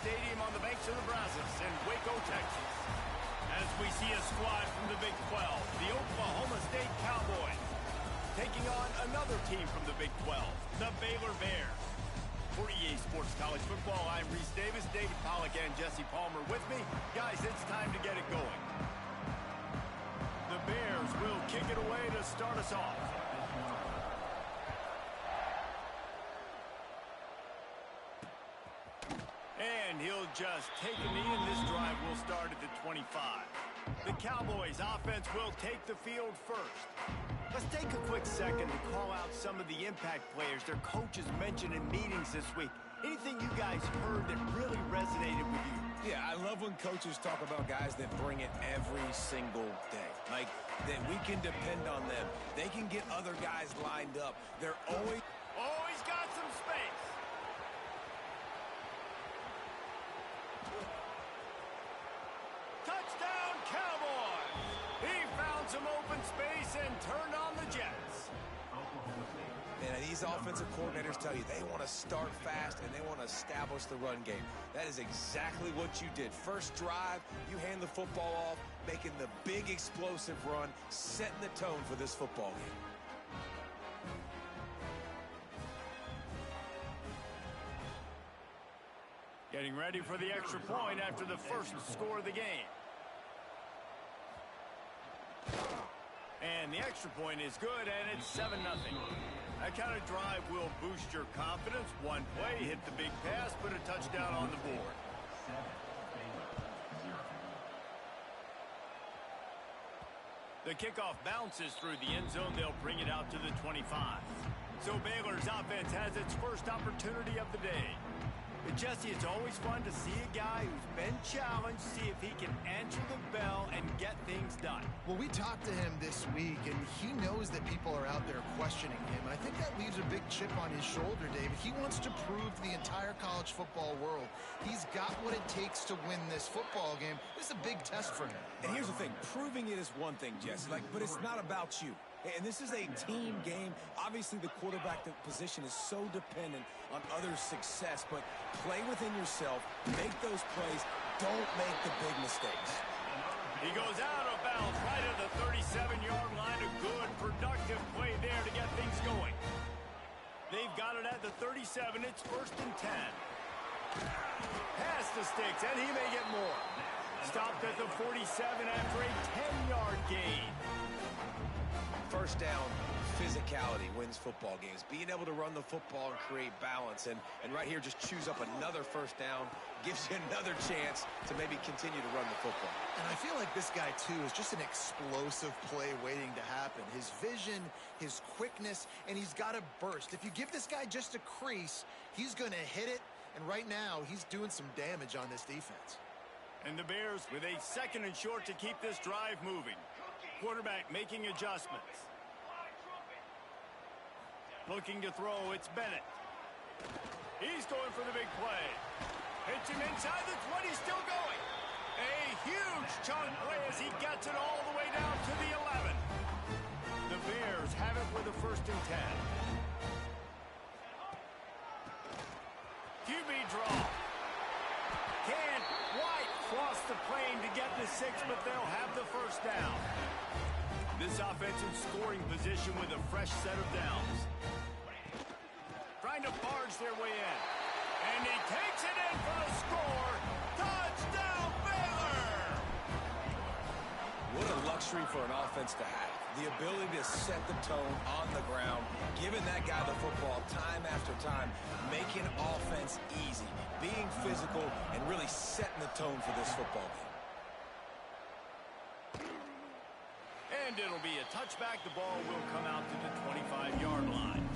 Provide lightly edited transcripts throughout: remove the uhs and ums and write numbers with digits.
Stadium on the banks of the Brazos in Waco, Texas. As we see a squad from the Big 12, the Oklahoma State Cowboys, taking on another team from the Big 12, the Baylor Bears. For EA Sports College Football, I'm Reese Davis, David Pollack, and Jesse Palmer with me. Guys, it's time to get it going. The Bears will kick it away to start us off. And he'll just take a knee, and this drive will start at the 25. The Cowboys offense will take the field first. Let's take a quick second to call out some of the impact players their coaches mentioned in meetings this week. Anything you guys heard that really resonated with you? Yeah, I love when coaches talk about guys that bring it every single day. Like, that we can depend on them. They can get other guys lined up. They're always got some space. Touchdown, Cowboys! He found some open space and turned on the Jets. And these offensive coordinators tell you they want to start fast and they want to establish the run game. That is exactly what you did. First drive, you hand the football off, making the big explosive run, setting the tone for this football game. Getting ready for the extra point after the first score of the game. And the extra point is good, and it's 7-0. That kind of drive will boost your confidence. One play, hit the big pass, put a touchdown on the board. The kickoff bounces through the end zone. They'll bring it out to the 25. So Baylor's offense has its first opportunity of the day. But Jesse, it's always fun to see a guy who's been challenged, see if he can answer the bell and get things done. Well, we talked to him this week, and he knows that people are out there questioning him. I think that leaves a big chip on his shoulder, David. He wants to prove to the entire college football world he's got what it takes to win this football game. This is a big test for him. And here's the thing. Proving it is one thing, Jesse, but it's not about you. And this is a team game. Obviously, the quarterback position is so dependent on others' success, but play within yourself, make those plays, don't make the big mistakes. He goes out of bounds right at the 37-yard line. A good, productive play there to get things going. They've got it at the 37. It's 1st and 10. Pass the sticks, and he may get more. Stopped at the 47 after a 10-yard gain. First down, physicality wins football games. Being able to run the football and create balance. And right here, just choose up another first down. Gives you another chance to maybe continue to run the football. And I feel like this guy, too, is just an explosive play waiting to happen. His vision, his quickness, and he's got a burst. If you give this guy just a crease, he's going to hit it. And right now, he's doing some damage on this defense. And the Bears with a 2nd and short to keep this drive moving. Quarterback making adjustments. Looking to throw, it's Bennett. He's going for the big play. Hits him inside the 20, still going. A huge chunk play as he gets it all the way down to the 11. The Bears have it with a 1st and 10. QB draw. Can White cross the plane to get the 6, but they'll have the first down. This offense in scoring position with a fresh set of downs. Trying to barge their way in. And he takes it in for the score. Touchdown, Baylor! What a luxury for an offense to have. The ability to set the tone on the ground, giving that guy the football time after time, making offense easy, being physical, and really setting the tone for this football game. And it'll be a touchback. The ball will come out to the 25-yard line.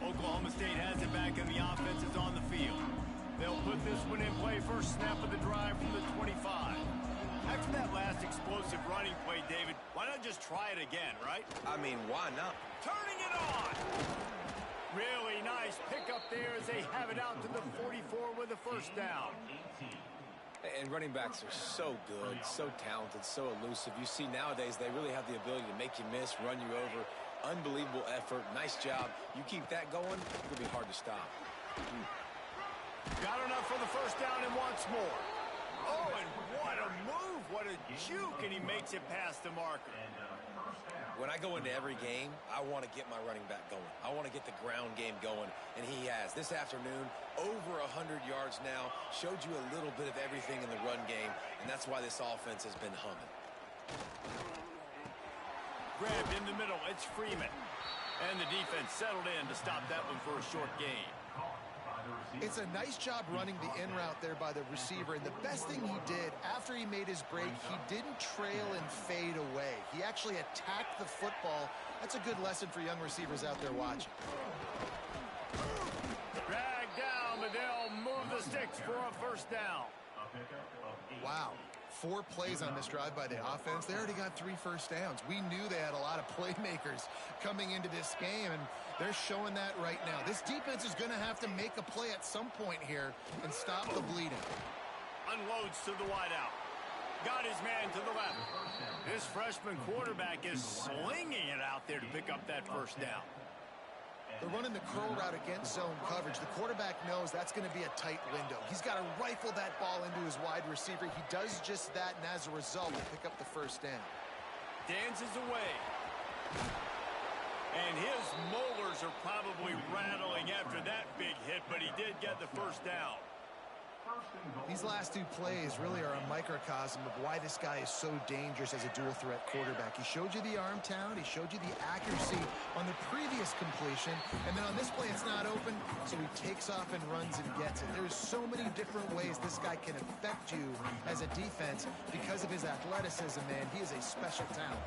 Oklahoma State has it back, and the offense is on the field. They'll put this one in play. First snap of the drive from the 25. After that last explosive running play, David, why not just try it again, right? I mean, why not? Turning it on! Really nice pickup there as they have it out to the 44 with a first down. And running backs are so good, so talented, so elusive. You see nowadays they really have the ability to make you miss, run you over. Unbelievable effort. Nice job. You keep that going, it'll be hard to stop. Got enough for the first down and wants more. Oh, and what a move. What a juke, and he makes it past the marker. When I go into every game, I want to get my running back going. I want to get the ground game going, and he has. This afternoon, over 100 yards now, showed you a little bit of everything in the run game, and that's why this offense has been humming. Grabbed in the middle, it's Freeman. And the defense settled in to stop that one for a short gain. It's a nice job running the in route there by the receiver, and the best thing he did after he made his break, he didn't trail and fade away. He actually attacked the football. That's a good lesson for young receivers out there watching. Drag down, but they'll move the sticks for a first down. Wow. 4 plays on this drive by the offense. They already got 3 first downs. We knew they had a lot of playmakers coming into this game, and they're showing that right now. This defense is going to have to make a play at some point here and stop the bleeding. Unloads to the wideout. Got his man to the left. This freshman quarterback is slinging it out there to pick up that first down. They're running the curl route against zone coverage. The quarterback knows that's going to be a tight window. He's got to rifle that ball into his wide receiver. He does just that, and as a result, they pick up the first down. Dances away. And his molars are probably rattling after that big hit, but he did get the first down. These last 2 plays really are a microcosm of why this guy is so dangerous as a dual-threat quarterback. He showed you the arm talent. He showed you the accuracy on the previous completion. And then on this play, it's not open, so he takes off and runs and gets it. There's so many different ways this guy can affect you as a defense because of his athleticism, man. He is a special talent.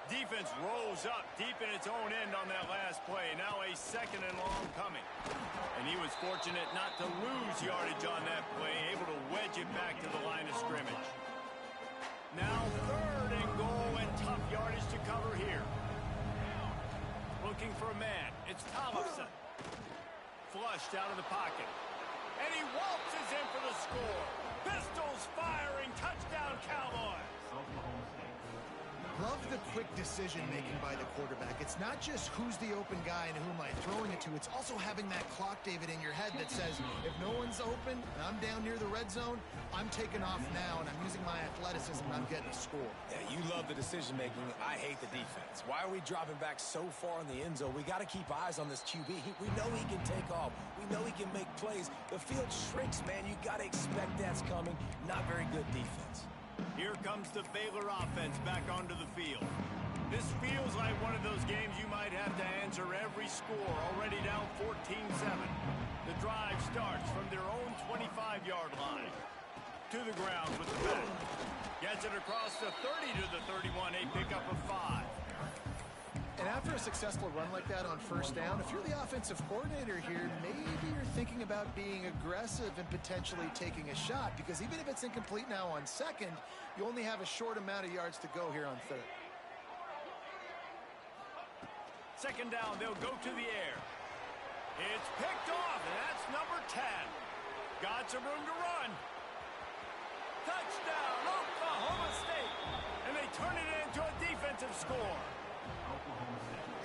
Defense rolls up deep in its own end on that last play. Now a second and long coming. And he was fortunate not to lose yardage on that play, able to wedge it back to the line of scrimmage. Now 3rd and goal, and tough yardage to cover here. Looking for a man. It's Tollefson. Flushed out of the pocket. And he waltzes in for the score. Pistols firing. Touchdown, Cowboys. Love the quick decision-making by the quarterback. It's not just who's the open guy and who am I throwing it to. It's also having that clock, David, in your head that says, if no one's open and I'm down near the red zone, I'm taking off now, and I'm using my athleticism, and I'm getting a score. Yeah, you love the decision-making. I hate the defense. Why are we dropping back so far in the end zone? We got to keep eyes on this QB. We know he can take off. We know he can make plays. The field shrinks, man. You got to expect that's coming. Not very good defense. Here comes the Baylor offense back onto the field. This feels like one of those games you might have to answer every score, already down 14-7. The drive starts from their own 25-yard line. To the ground with the back. Gets it across the 30 to the 31, a pickup of 5. And after a successful run like that on first down, if you're the offensive coordinator here, maybe you're thinking about being aggressive and potentially taking a shot, because even if it's incomplete now on second, you only have a short amount of yards to go here on 3rd. Second down, they'll go to the air. It's picked off, and that's number 10. Got some room to run. Touchdown, Oklahoma State. And they turn it into a defensive score.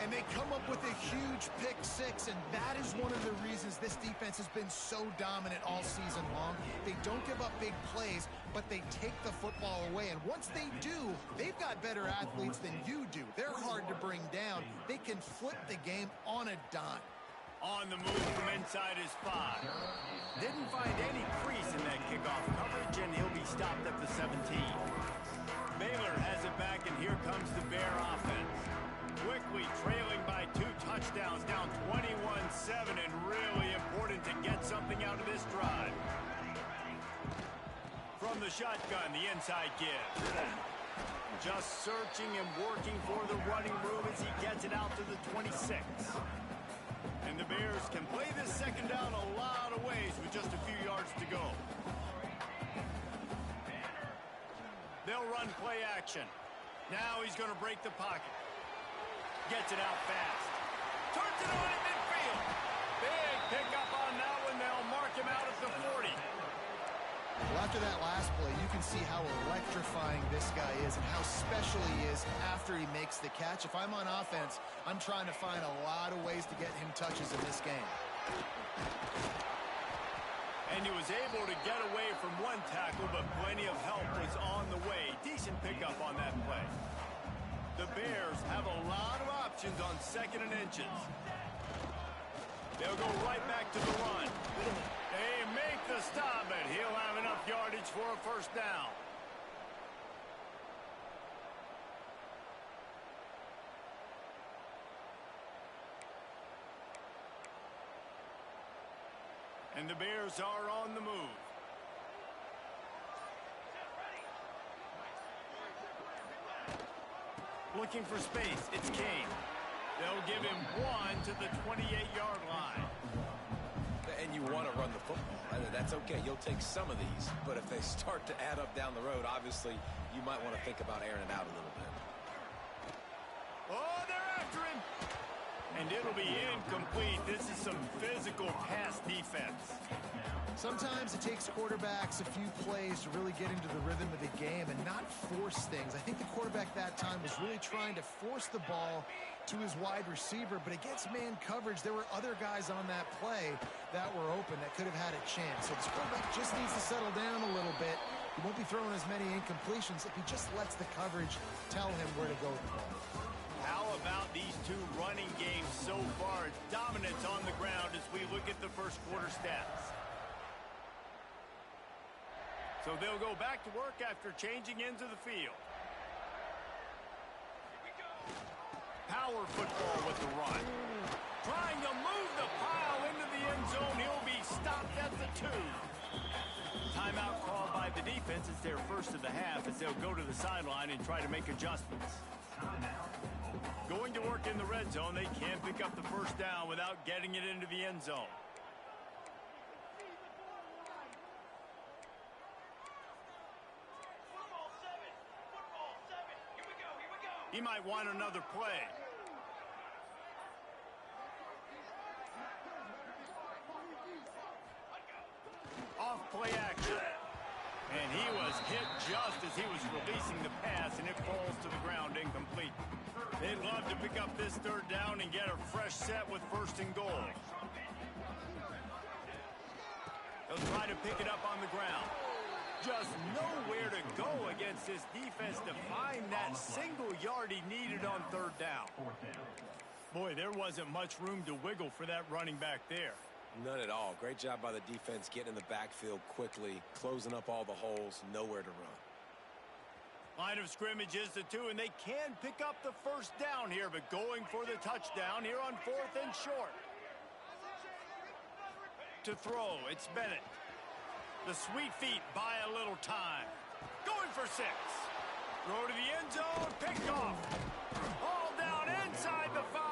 And they come up with a huge pick 6, and that is one of the reasons this defense has been so dominant all season long. They don't give up big plays, but they take the football away. And once they do, they've got better athletes than you do. They're hard to bring down. They can flip the game on a dime. On the move from inside his 5. Didn't find any crease in that kickoff coverage, and he'll be stopped at the 17. Baylor has it back, and here comes the Bear offense. Quickly trailing by 2 touchdowns, down 21-7, and really important to get something out of this drive. From the shotgun, the inside give. Just searching and working for the running room as he gets it out to the 26. And the Bears can play this second down a lot of ways with just a few yards to go. They'll run play action. Now he's going to break the pocket. Gets it out fast. Turns it on in midfield. Big pickup on that one. They'll mark him out at the 40. Well, after that last play, you can see how electrifying this guy is and how special he is after he makes the catch. If I'm on offense, I'm trying to find a lot of ways to get him touches in this game. And he was able to get away from one tackle, but plenty of help was on the way. Decent pickup on that play. The Bears have a lot of options on 2nd and inches. They'll go right back to the run. They make the stop, but he'll have enough yardage for a first down. And the Bears are on the move. Looking for space, it's Kane. They'll give him 1 to the 28-yard line. And you want to run the football. That's okay. You'll take some of these. But if they start to add up down the road, obviously, you might want to think about airing it out a little bit. Oh, they're after him. And it'll be incomplete. This is some physical pass defense. Sometimes it takes quarterbacks a few plays to really get into the rhythm of the game and not force things. I think the quarterback that time was really trying to force the ball to his wide receiver, but against man coverage, there were other guys on that play that were open that could have had a chance. So this quarterback just needs to settle down a little bit. He won't be throwing as many incompletions if he just lets the coverage tell him where to go with the ball. How about these two running games so far? It's dominance on the ground as we look at the first quarter stats. So they'll go back to work after changing into the field. Power football with the run. Trying to move the pile into the end zone. He'll be stopped at the 2. Timeout called by the defense. It's their first of the half as they'll go to the sideline and try to make adjustments. Going to work in the red zone. They can't pick up the first down without getting it into the end zone. He might want another play. Off play action. And he was hit just as he was releasing the pass, and it falls to the ground incomplete. They'd love to pick up this 3rd down and get a fresh set with 1st and goal. They'll try to pick it up on the ground. Just nowhere to go against this defense to find that single yard he needed on 3rd down. Boy, there wasn't much room to wiggle for that running back there. None at all. Great job by the defense getting in the backfield quickly, closing up all the holes, nowhere to run. Line of scrimmage is the 2, and they can pick up the first down here, but going for the touchdown here on 4th and short. To throw, it's Bennett. The sweet feet buy a little time. Going for 6. Throw to the end zone, picked off. All down inside the 5,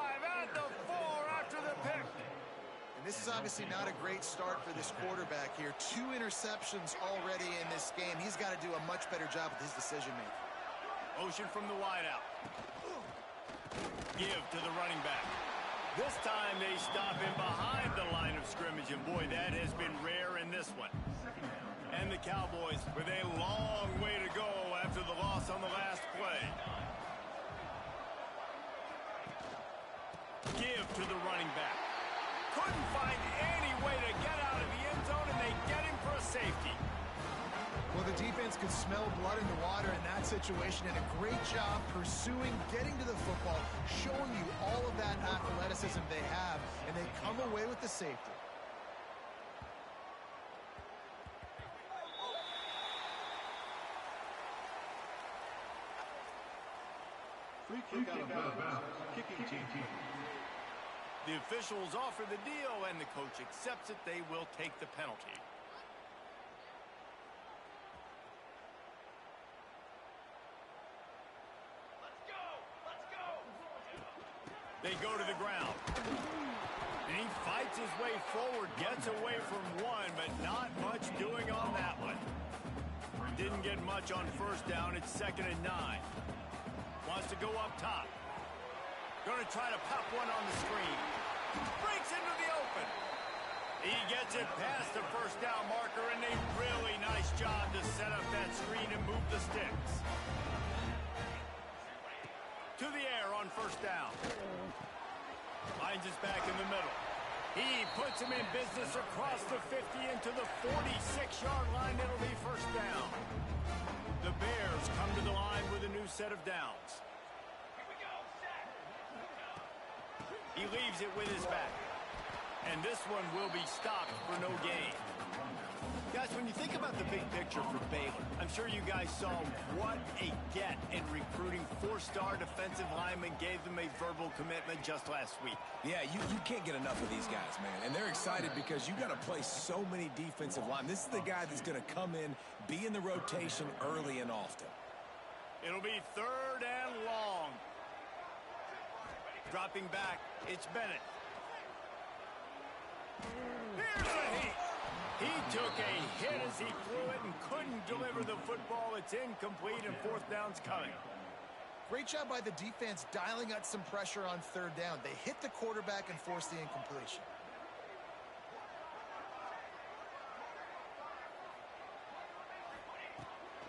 at the 4 after the pick. And this is obviously not a great start for this quarterback here. 2 interceptions already in this game. He's got to do a much better job with his decision-making. Motion from the wideout. Give to the running back. This time they stop him behind the line of scrimmage, and boy, that has been rare in this one. And the Cowboys with a long way to go after the loss on the last play. Give to the running back. Couldn't find any way to get out of the end zone, and they get him for a safety. Well, the defense could smell blood in the water in that situation, and a great job pursuing, getting to the football, showing you all of that athleticism they have, and they come away with the safety. Free kick out of bounds. Kicking team. The officials offer the deal, and the coach accepts it. They will take the penalty. They go to the ground. And he fights his way forward, gets away from 1, but not much doing on that one. Didn't get much on 1st down. It's 2nd and 9. Wants to go up top. Going to try to pop one on the screen. Breaks into the open. He gets it past the 1st down marker, and a really nice job to set up that screen and move the sticks. To the air on 1st down. Finds us back in the middle. He puts him in business across the 50 into the 46-yard line. It'll be first down. The Bears come to the line with a new set of downs. He leaves it with his back. And this one will be stopped for no gain. Guys, when you think about the big picture for Baylor, I'm sure you guys saw what a get in recruiting. 4-star defensive linemen gave them a verbal commitment just last week. Yeah, you can't get enough of these guys, man. And they're excited because you got to play so many defensive linemen. This is the guy that's going to come in, be in the rotation early and often. It'll be third and long. Dropping back, it's Bennett. Here's a hit. He took a hit as he threw it and couldn't deliver the football. It's incomplete and fourth down's coming. Great job by the defense dialing out some pressure on third down. They hit the quarterback and forced the incompletion.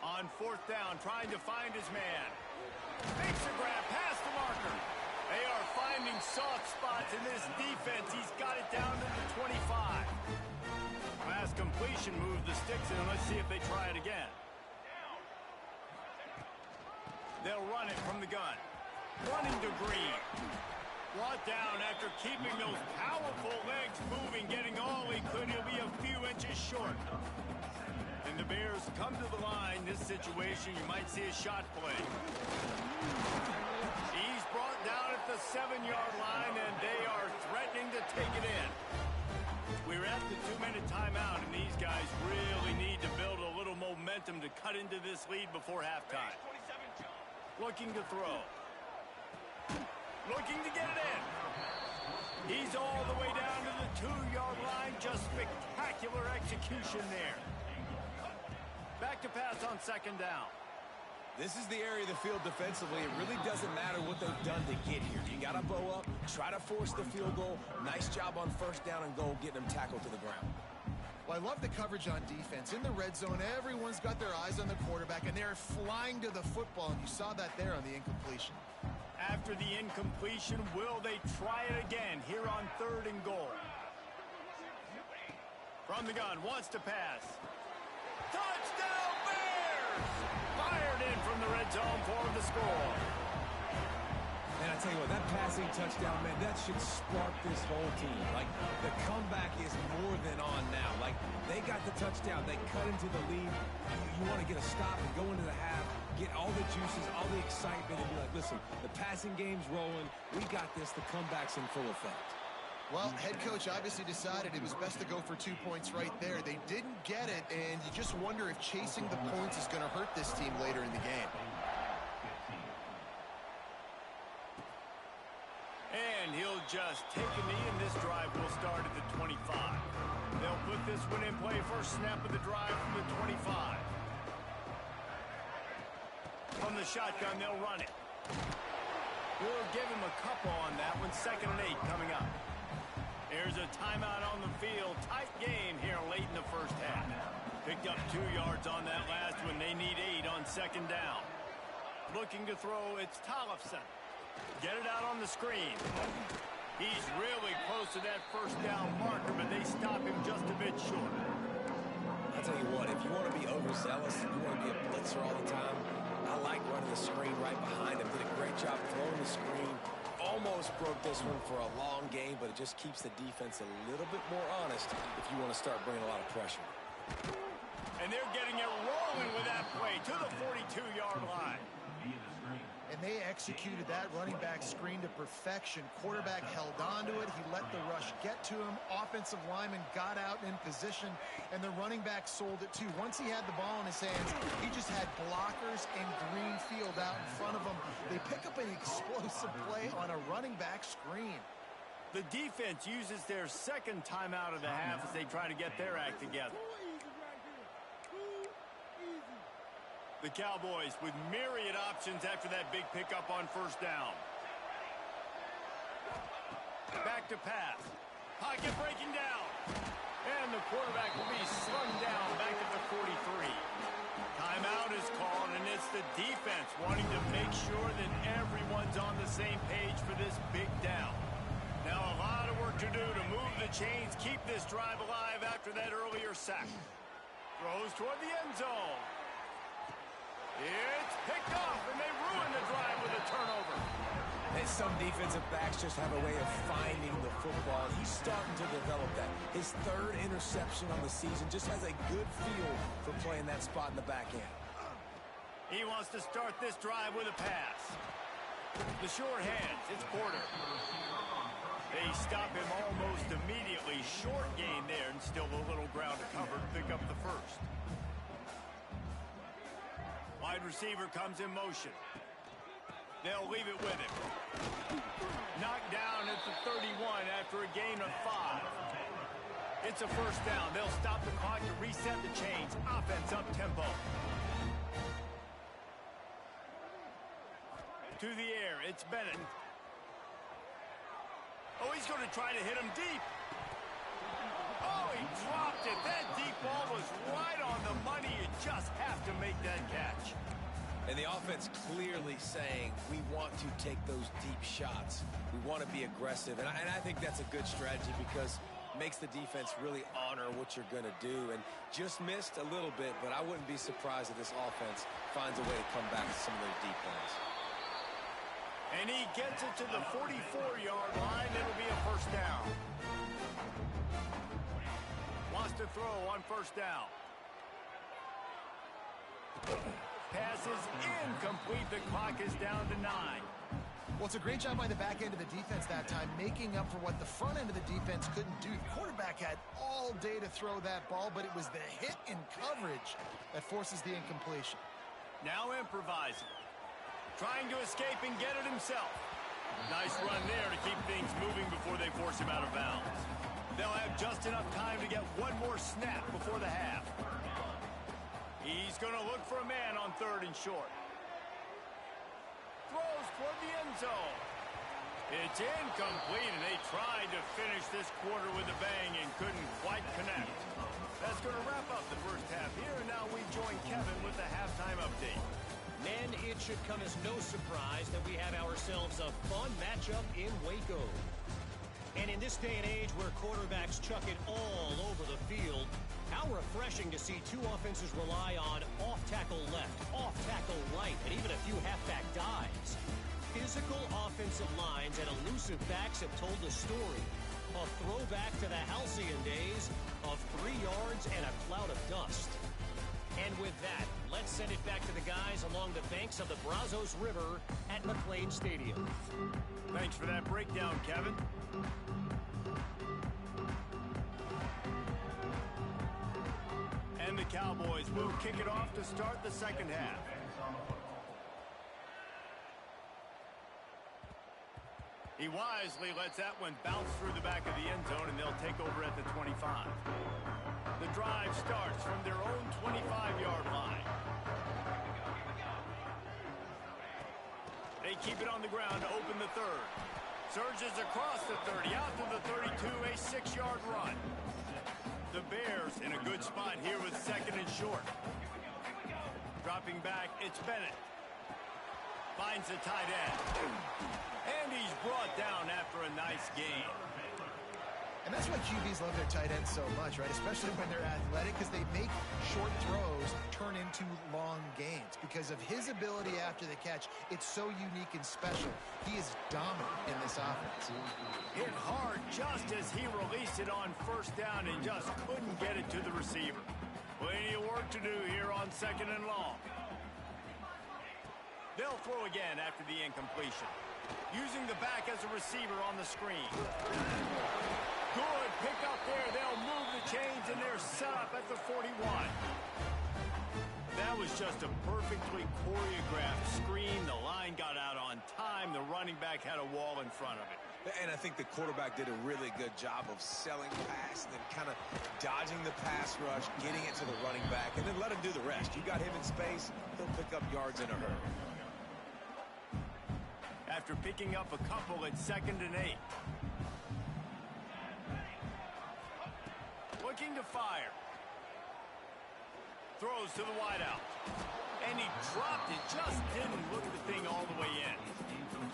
On fourth down, trying to find his man. Makes a grab past the marker. They are finding soft spots in this defense. He's got it down to the 25. Last completion moved the sticks in. Let's see if they try it again. They'll run it from the gun. Running to Green. Brought down after keeping those powerful legs moving, getting all he could. He'll be a few inches short. And the Bears come to the line. This situation, you might see a shot play. He's brought down at the 7-yard line, and they are threatening to take it in. We're at the 2-minute timeout, and these guys really need to build a little momentum to cut into this lead before halftime. Looking to throw. Looking to get it in. He's all the way down to the 2-yard line. Just spectacular execution there. Back to pass on second down. This is the area of the field defensively. It really doesn't matter what they've done to get here. You got to bow up, try to force the field goal. Nice job on first down and goal, getting them tackled to the ground. Well, I love the coverage on defense. In the red zone, everyone's got their eyes on the quarterback, and they're flying to the football, and you saw that there on the incompletion. After the incompletion, will they try it again here on third and goal? From the gun, wants to pass. Touchdown, Bears! Fired in from the red zone for the score. And I tell you what, that passing touchdown, man, that should spark this whole team. Like, the comeback is more than on now. Like, they got the touchdown. They cut into the lead. You want to get a stop and go into the half, get all the juices, all the excitement, and be like, listen, the passing game's rolling. We got this. The comeback's in full effect. Well, head coach obviously decided it was best to go for 2 points right there. They didn't get it, and you just wonder if chasing the points is going to hurt this team later in the game. And he'll just take a knee, and this drive will start at the 25. They'll put this one in play. First snap of the drive from the 25. From the shotgun, they'll run it. We'll give him a couple on that one. 2nd and 8 coming up. There's a timeout on the field. Tight game here late in the first half. Picked up 2 yards on that last one. They need 8 on second down. Looking to throw, it's Tollefson. Get it out on the screen. He's really close to that first down marker, but they stop him just a bit short. I'll tell you what, if you want to be overzealous, you want to be a blitzer all the time, I like running the screen right behind him. Did a great job throwing the screen. Almost broke this one for a long game, but it just keeps the defense a little bit more honest if you want to start bringing a lot of pressure. And they're getting it rolling with that play to the 42-yard line. And they executed that running back screen to perfection. Quarterback held on to it. He let the rush get to him. Offensive lineman got out in position, and the running back sold it too. Once he had the ball in his hands, he just had blockers and green field out in front of him. They pick up an explosive play on a running back screen. The defense uses their second timeout of the half as they try to get their act together. The Cowboys with myriad options after that big pickup on first down. Back to pass. Pocket breaking down. And the quarterback will be slung down back at the 43. Timeout is called, and it's the defense wanting to make sure that everyone's on the same page for this big down. Now a lot of work to do to move the chains, keep this drive alive after that earlier sack. Throws toward the end zone. It's picked off, and they ruin the drive with a turnover. And some defensive backs just have a way of finding the football. He's starting to develop that. His third interception on the season just has a good feel for playing that spot in the back end. He wants to start this drive with a pass. The short hands, it's Porter. They stop him almost immediately. Short gain there, and still a little ground to cover to pick up the first. Wide receiver comes in motion. They'll leave it with him. Knocked down at the 31 after a gain of 5. It's a first down. They'll stop the clock to reset the chains. Offense up tempo. To the air, it's Bennett. Oh, he's going to try to hit him deep. Oh, he dropped it. That deep ball was right on the money. You just have to make that catch. And the offense clearly saying, we want to take those deep shots. We want to be aggressive. And I think that's a good strategy because it makes the defense really honor what you're going to do. And just missed a little bit, but I wouldn't be surprised if this offense finds a way to come back to some of those deep ones. And he gets it to the 44-yard line. It'll be a first down. Wants to throw on first down. Pass is incomplete. The clock is down to 9. Well, it's a great job by the back end of the defense that time, making up for what the front end of the defense couldn't do. The quarterback had all day to throw that ball, but it was the hit in coverage that forces the incompletion. Now improvising. Trying to escape and get it himself. Nice run there to keep things moving before they force him out of bounds. They'll have just enough time to get one more snap before the half. He's going to look for a man on third and short. Throws toward the end zone. It's incomplete, and they tried to finish this quarter with a bang and couldn't quite connect. That's going to wrap up the first half here, and now we join Kevin with the halftime update. Men, it should come as no surprise that we have ourselves a fun matchup in Waco. And in this day and age where quarterbacks chuck it all over the field, how refreshing to see two offenses rely on off-tackle left, off-tackle right, and even a few halfback dives. Physical offensive lines and elusive backs have told the story. A throwback to the halcyon days of 3 yards and a cloud of dust. And with that, let's send it back to the guys along the banks of the Brazos River at McLean Stadium. Thanks for that breakdown, Kevin. And the Cowboys will kick it off to start the second half. He wisely lets that one bounce through the back of the end zone, and they'll take over at the 25. The drive starts from their own 25-yard line. They keep it on the ground to open the third. Surges across the 30, out to the 32, a 6-yard run. The Bears in a good spot here with second and short. Dropping back, it's Bennett. Finds the tight end. And he's brought down after a nice gain. And that's why QBs love their tight ends so much, right? Especially when they're athletic, because they make short throws turn into long gains. Because of his ability after the catch, it's so unique and special. He is dominant in this offense. Hit hard just as he released it on first down and just couldn't get it to the receiver. Plenty of work to do here on second and long. They'll throw again after the incompletion. Using the back as a receiver on the screen. Good pick up there. They'll move the chains, and they're set up at the 41. That was just a perfectly choreographed screen. The line got out on time. The running back had a wall in front of it. And I think the quarterback did a really good job of selling pass and then kind of dodging the pass rush, getting it to the running back, and then let him do the rest. You got him in space, he'll pick up yards in a hurry. After picking up a couple at 2nd and 8. Looking to fire. Throws to the wideout. And he dropped it. Just didn't look the thing all the way in.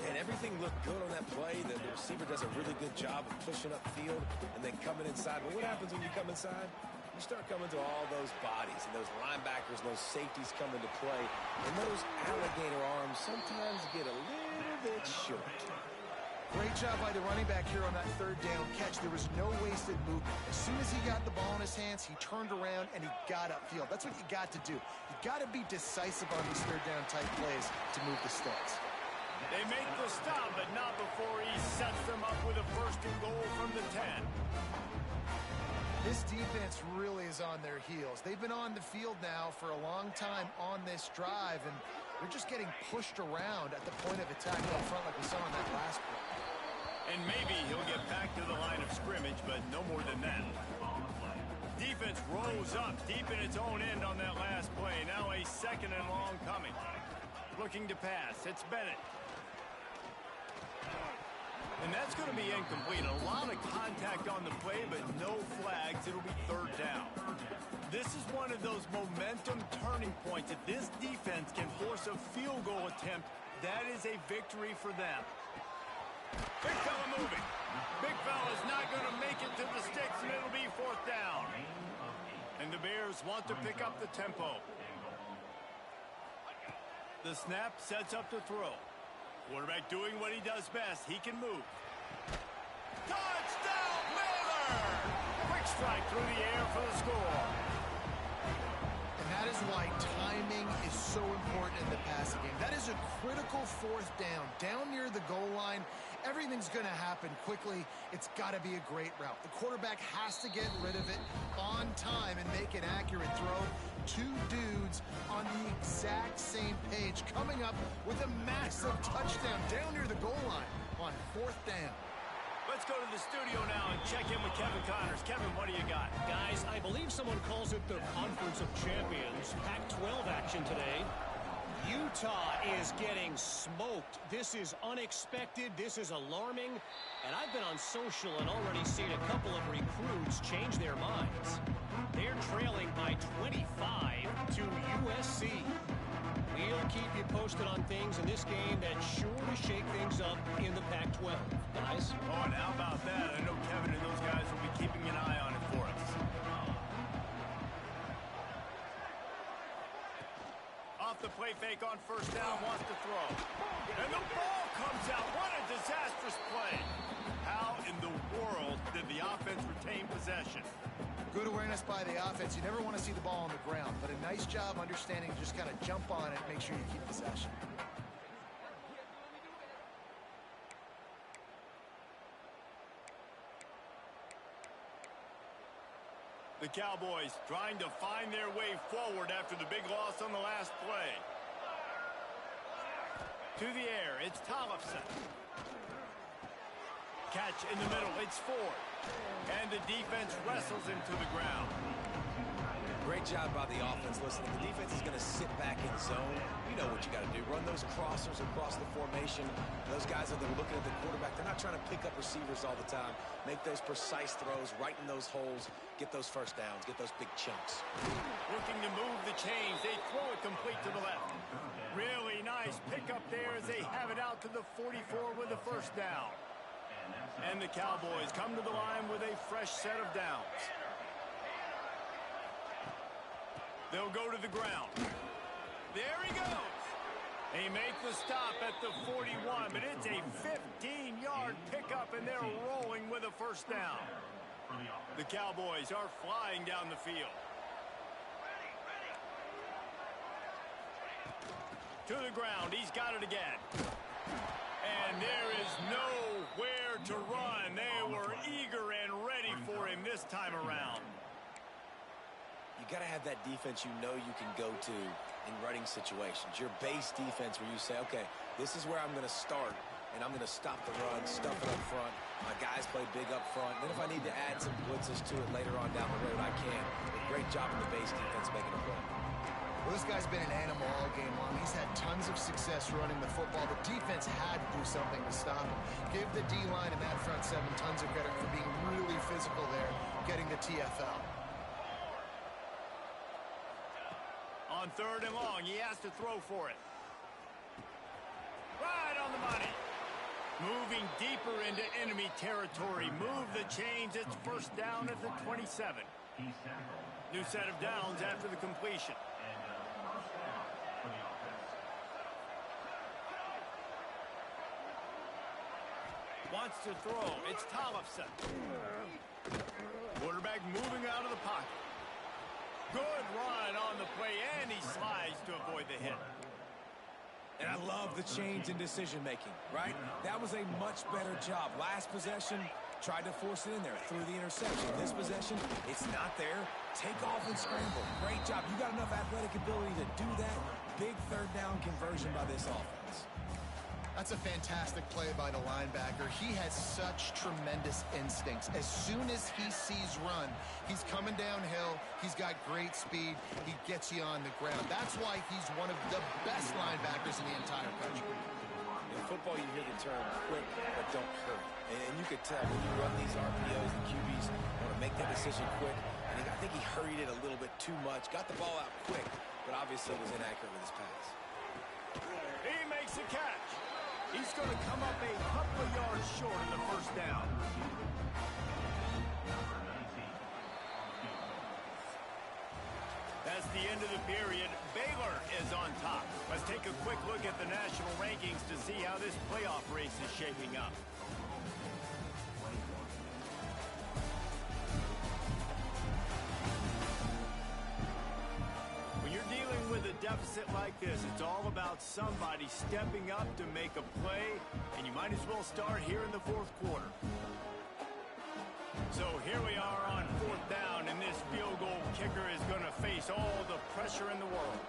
And everything looked good on that play. The receiver does a really good job of pushing upfield and then coming inside. But what happens when you come inside? You start coming to all those bodies and those linebackers, those safeties come into play. And those alligator arms sometimes get a little bit short. Great job by the running back here on that third down catch. There was no wasted movement. As soon as he got the ball in his hands, he turned around and he got upfield. That's what you got to do. You got to be decisive on these third down type plays to move the sticks. They make the stop, but not before he sets them up with a first and goal from the 10. This defense really is on their heels. They've been on the field now for a long time on this drive, and they're just getting pushed around at the point of attack up front like we saw on that last play. And maybe he'll get back to the line of scrimmage, but no more than that. Defense rose up deep in its own end on that last play. Now a second and long coming. Looking to pass. It's Bennett. And that's going to be incomplete. A lot of contact on the play, but no flags. It'll be third down. This is one of those momentum turning points. If this defense can force a field goal attempt, that is a victory for them. Big fella moving. Big fella's not going to make it to the sticks, and it'll be fourth down. And the Bears want to pick up the tempo. The snap sets up to throw. Quarterback doing what he does best. He can move. Touchdown, Miller! Quick strike through the air for the score. And that is why timing is so important in the passing game. That is a critical fourth down. Down near the goal line, everything's going to happen quickly. It's got to be a great route. The quarterback has to get rid of it on time and make an accurate throw. Two dudes on the exact same page coming up with a massive touchdown down near the goal line on fourth down. Let's go to the studio now and check in with Kevin Connors. Kevin, what do you got? Guys, I believe someone calls it the Conference of Champions. Pac-12 action today. Utah is getting smoked. This is unexpected. This is alarming. And I've been on social and already seen a couple of recruits change their minds. They're trailing by 25 to USC. We'll keep you posted on things in this game that's sure to shake things up in the Pac-12. Guys? Oh, and how about that? I know Kevin and those guys will be keeping an eye on it for us. Off the play fake on first down, wants to throw. And the ball comes out. What a disastrous play. How in the world did the offense retain possession? Good awareness by the offense. You never want to see the ball on the ground, but a nice job understanding to just kind of jump on it, make sure you keep possession. The Cowboys trying to find their way forward after the big loss on the last play. To the air, it's Tollefson. Catch in the middle, it's Ford. And the defense wrestles him to the ground. Great job by the offense. Listen, the defense is going to sit back in zone. You know what you got to do. Run those crossers across the formation. Those guys that are looking at the quarterback, they're not trying to pick up receivers all the time. Make those precise throws, right in those holes, get those first downs, get those big chunks. Looking to move the chains. They throw it complete to the left. Really nice pickup there as they have it out to the 44 with the first down. And the Cowboys come to the line with a fresh set of downs. They'll go to the ground. There he goes. They make the stop at the 41, but it's a 15-yard pickup, and they're rolling with a first down. The Cowboys are flying down the field. To the ground. He's got it again. And there is nowhere to run. They were eager and ready for him this time around. You got to have that defense you know you can go to in running situations. Your base defense where you say, okay, this is where I'm going to start, and I'm going to stop the run, stuff it up front. My guys play big up front. Then if I need to add some blitzes to it later on down the road, I can. But great job in the base defense making a play. Well, this guy's been an animal all game long. He's had tons of success running the football. The defense had to do something to stop him. Give the D-line and that front seven tons of credit for being really physical there, getting the TFL. On third and long, he has to throw for it. Right on the money. Moving deeper into enemy territory. Move the chains. It's first down at the 27. New set of downs after the completion. Wants to throw. It's Tollefson. Quarterback moving out of the pocket. Good run on the play, and he slides to avoid the hit. And I love the change in decision-making, right? That was a much better job. Last possession, tried to force it in there through the interception. This possession, it's not there. Take off and scramble. Great job. You got enough athletic ability to do that. Big third down conversion by this offense. That's a fantastic play by the linebacker. He has such tremendous instincts. As soon as he sees run, he's coming downhill. He's got great speed. He gets you on the ground. That's why he's one of the best linebackers in the entire country. In football, you hear the term quick, but don't hurry. And you could tell when you run these RPOs, the QBs want to make that decision quick. And I think he hurried it a little bit too much. Got the ball out quick, but obviously was inaccurate with his pass. He makes a catch. He's going to come up a couple of yards short in the first down. That's the end of the period. Baylor is on top. Let's take a quick look at the national rankings to see how this playoff race is shaping up. When you're dealing with a deficit like this, it's all about somebody stepping up to make a play, and you might as well start here in the fourth quarter. So here we are on fourth down, and this field goal kicker is going to face all the pressure in the world.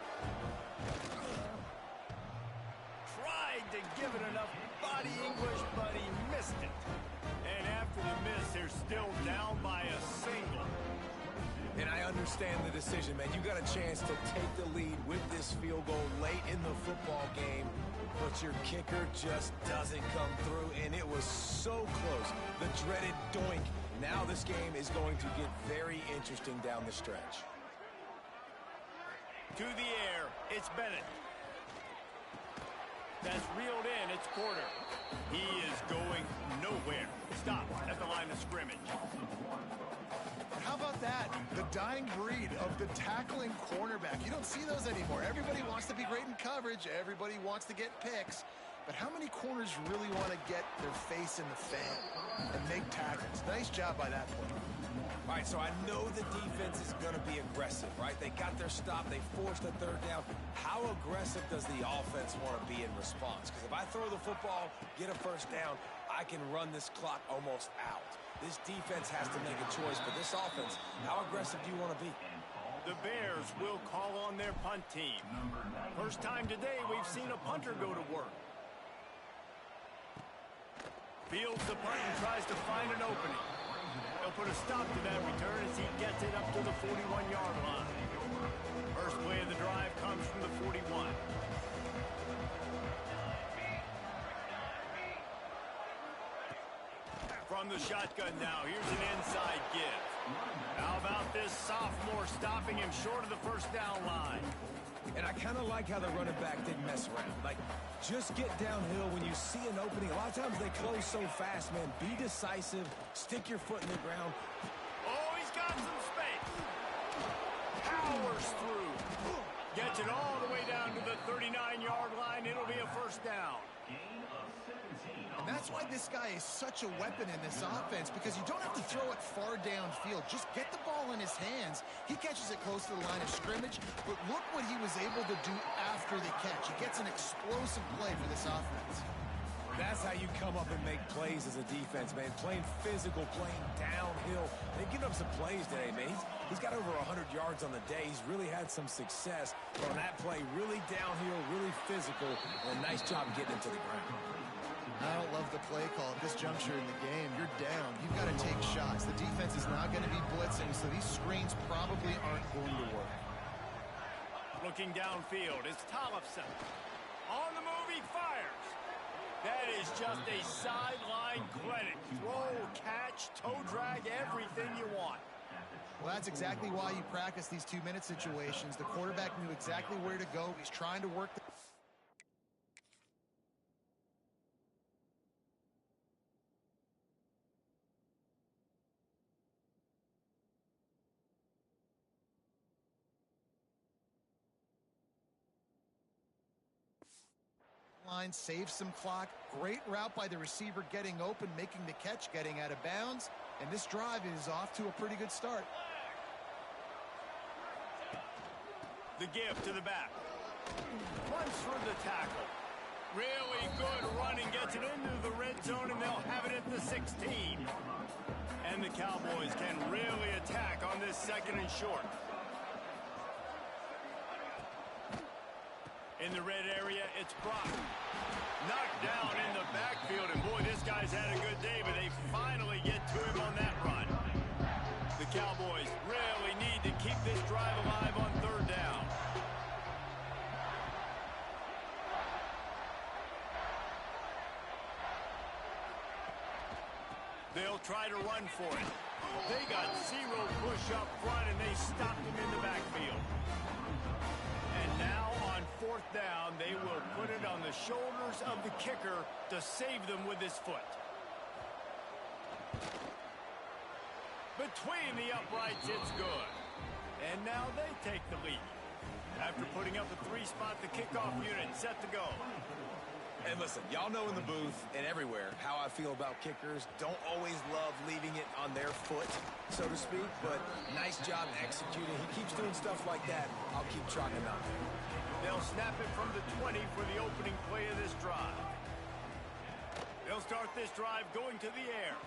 Tried to give it enough body English, but he missed it. And after the miss, they're still down by a single. And I understand the decision, man. You got a chance to take the lead with this field goal late in the football game, but your kicker just doesn't come through, and it was so close. The dreaded doink. Now this game is going to get very interesting down the stretch. To the air, it's Bennett. That's reeled in, it's Porter. He is going nowhere. Stopped at the line of scrimmage. How about that? The dying breed of the tackling cornerback. You don't see those anymore. Everybody wants to be great in coverage. Everybody wants to get picks. But how many corners really want to get their face in the fan and make tackles? Nice job by that point. All right, so I know the defense is going to be aggressive, right? They got their stop. They forced a third down. How aggressive does the offense want to be in response? Because if I throw the football, get a first down, I can run this clock almost out. This defense has to make a choice, but this offense, how aggressive do you want to be? The Bears will call on their punt team. First time today we've seen a punter go to work. Fields the punt and tries to find an opening. He'll put a stop to that return as he gets it up to the 41-yard line. First play of the drive comes from the 41. From the shotgun now, here's an inside give. How about this sophomore stopping him short of the first down line? And I kind of like how the running back didn't mess around. Like, just get downhill when you see an opening. A lot of times they close so fast, man. Be decisive. Stick your foot in the ground. Oh, he's got some space. Powers through. Gets it all the way down to the 39-yard line. It'll be a first down. And that's why this guy is such a weapon in this offense, because you don't have to throw it far downfield. Just get the ball in his hands. He catches it close to the line of scrimmage, but look what he was able to do after the catch. He gets an explosive play for this offense. That's how you come up and make plays as a defense, man. Playing physical, playing downhill. They've given up some plays today, man. He's got over 100 yards on the day. He's really had some success on that play. Really downhill, really physical, and a nice job getting him to the ground. I don't love the play call at this juncture in the game. You're down. You've got to take shots. The defense is not going to be blitzing, so these screens probably aren't going to work. Looking downfield, it's Tollefson. On the move, he fires. That is just a sideline credit. Throw, catch, toe drag, everything you want. Well, that's exactly why you practice these two-minute situations. The quarterback knew exactly where to go. He's trying to work the line, save some clock. Great route by the receiver getting open, making the catch, getting out of bounds. And this drive is off to a pretty good start. The give to the back. Runs through the tackle. Really good running. Gets it into the red zone, and they'll have it at the 16. And the Cowboys can really attack on this 2nd and short. In the red area, it's Brock. Knocked down in the backfield, and boy, this guy's had a good day, but they finally get to him on that run. The Cowboys really need to keep this drive alive on 3rd down. They'll try to run for it. They got 0 push up front, and they stopped him in the backfield. And now on 4th down, they will put it on the shoulders of the kicker to save them with his foot. Between the uprights, it's good. And now they take the lead. After putting up a 3-spot, the kickoff unit set to go. And listen, y'all know in the booth and everywhere how I feel about kickers. Don't always love leaving it on their foot, so to speak, but nice job executing. He keeps doing stuff like that. I'll keep trotting him out there. They'll snap it from the 20 for the opening play of this drive. They'll start this drive going to the air.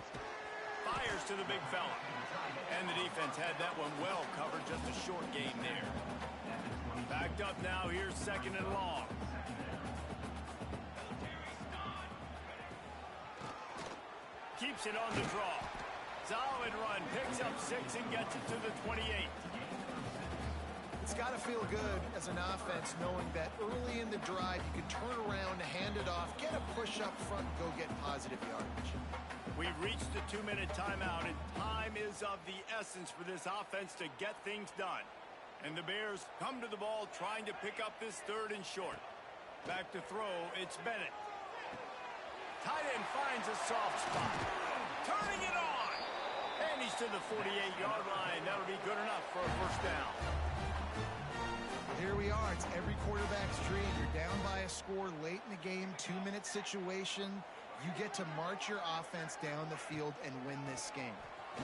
Fires to the big fella. And the defense had that one well covered, just a short gain there. Backed up now, here's 2nd and long. Keeps it on the draw. Solid run, picks up 6 and gets it to the 28. It's got to feel good as an offense knowing that early in the drive you can turn around, hand it off, get a push up front, and go get positive yardage. We've reached the 2-minute timeout, and time is of the essence for this offense to get things done. And the Bears come to the ball trying to pick up this 3rd and short. Back to throw, it's Bennett. Tight end finds a soft spot. Turning it on. And he's to the 48-yard line. That'll be good enough for a 1st down. Here we are. It's every quarterback's dream. You're down by a score late in the game, 2-minute situation. You get to march your offense down the field and win this game.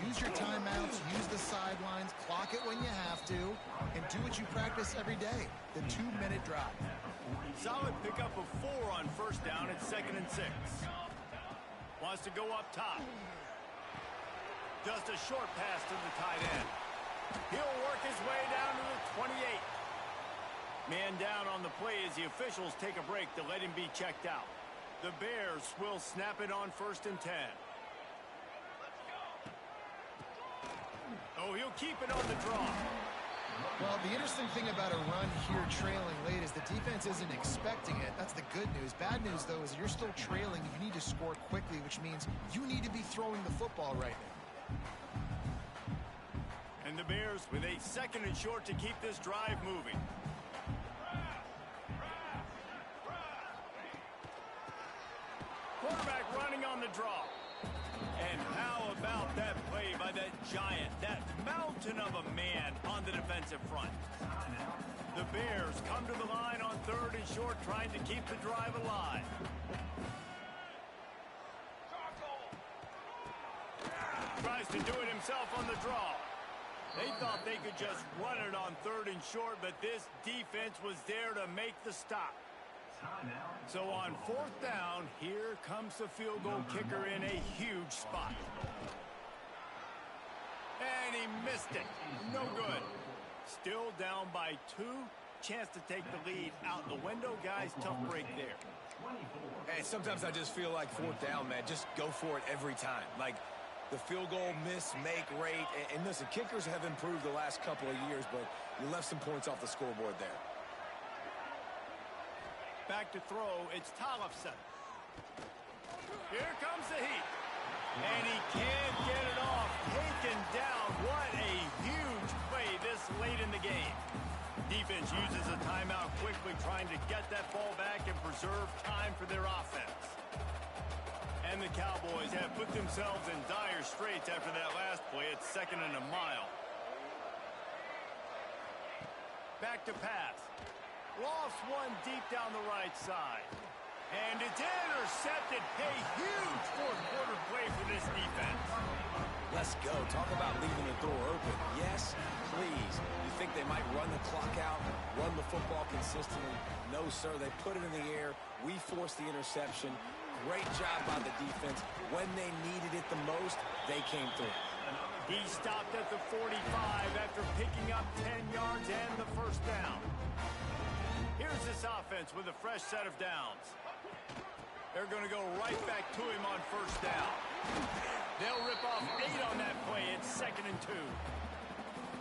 Use your timeouts, use the sidelines, clock it when you have to, and do what you practice every day, the 2-minute drive. Solid pickup of 4 on 1st down at 2nd and 6. Wants to go up top. Just a short pass to the tight end. He'll work his way down to the 28. Man down on the play as the officials take a break to let him be checked out. The Bears will snap it on 1st and 10. Oh, he'll keep it on the draw. Well, the interesting thing about a run here trailing late is the defense isn't expecting it. That's the good news. Bad news, though, is you're still trailing. You need to score quickly, which means you need to be throwing the football right now. And the Bears with a 2nd and short to keep this drive moving. Quarterback running on the draw. And how about that play by that giant, that mountain of a man on the defensive front? The Bears come to the line on 3rd and short, trying to keep the drive alive. Tries to do it himself on the draw. They thought they could just run it on 3rd and short, but this defense was there to make the stop. So on 4th down, here comes the field goal kicker in a huge spot. And he missed it. No good. Still down by 2. Chance to take the lead out the window. Guys, tough break there. Hey, sometimes I just feel like 4th down, man. Just go for it every time. Like the field goal miss, make rate. And listen, kickers have improved the last couple of years, but you left some points off the scoreboard there. Back to throw, it's Tollefson. Here comes the heat. And he can't get it off. Taken down. What a huge play this late in the game. Defense uses a timeout quickly, trying to get that ball back and preserve time for their offense. And the Cowboys have put themselves in dire straits after that last play. It's 2nd and a mile. Back to pass. Lost one deep down the right side. And it's intercepted. A huge fourth quarter play for this defense. Let's go. Talk about leaving the door open. Yes, please. You think they might run the clock out, run the football consistently? No, sir. They put it in the air. We forced the interception. Great job by the defense. When they needed it the most, they came through. He stopped at the 45 after picking up 10 yards and the first down. Here's this offense with a fresh set of downs. They're going to go right back to him on first down. They'll rip off 8 on that play. It's 2nd and 2.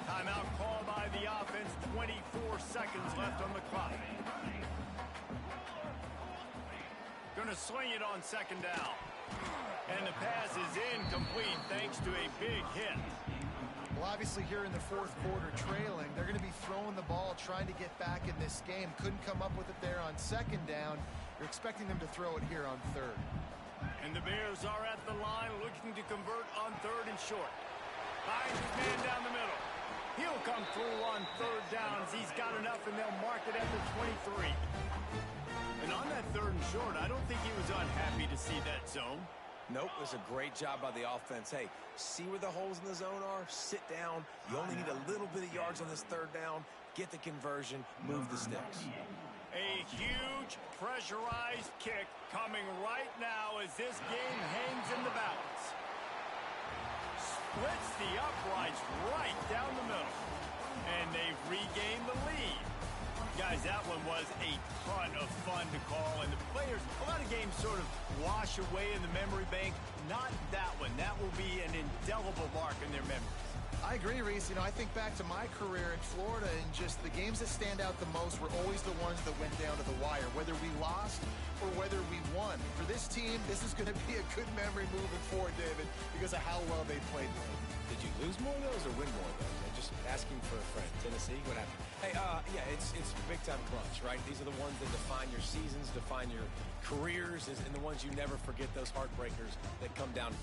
Timeout called by the offense. 24 seconds left on the clock. Going to sling it on 2nd down. And the pass is incomplete thanks to a big hit. Well, obviously here in the fourth quarter trailing, they're going to be throwing the ball, trying to get back in this game. Couldn't come up with it there on 2nd down. You're expecting them to throw it here on 3rd. And the Bears are at the line looking to convert on 3rd and short. Finds his man down the middle. He'll come through on 3rd down as he's got enough, and they'll mark it at the 23. And on that 3rd and short, I don't think he was unhappy to see that zone. Nope, it was a great job by the offense. Hey, see where the holes in the zone are? Sit down. You only need a little bit of yards on this 3rd down. Get the conversion. Move the sticks. A huge pressurized kick coming right now as this game hangs in the balance. Splits the uprights right down the middle. And they've regained the lead. Guys, that one was a ton of fun to call, and the players, a lot of games sort of wash away in the memory bank. Not that one. That will be an indelible mark in their memories. I agree, Reese. I think back to my career in Florida, and just the games that stand out the most were always the ones that went down to the wire, whether we lost or whether we won. For this team, this is going to be a good memory moving forward, David, because of how well they played. Did you lose more of those or win more of those? Just asking for a friend. Tennessee, what happened? Hey, yeah, it's big-time clutch, right? These are the ones that define your seasons, define your careers, and the ones you never forget, those heartbreakers that come down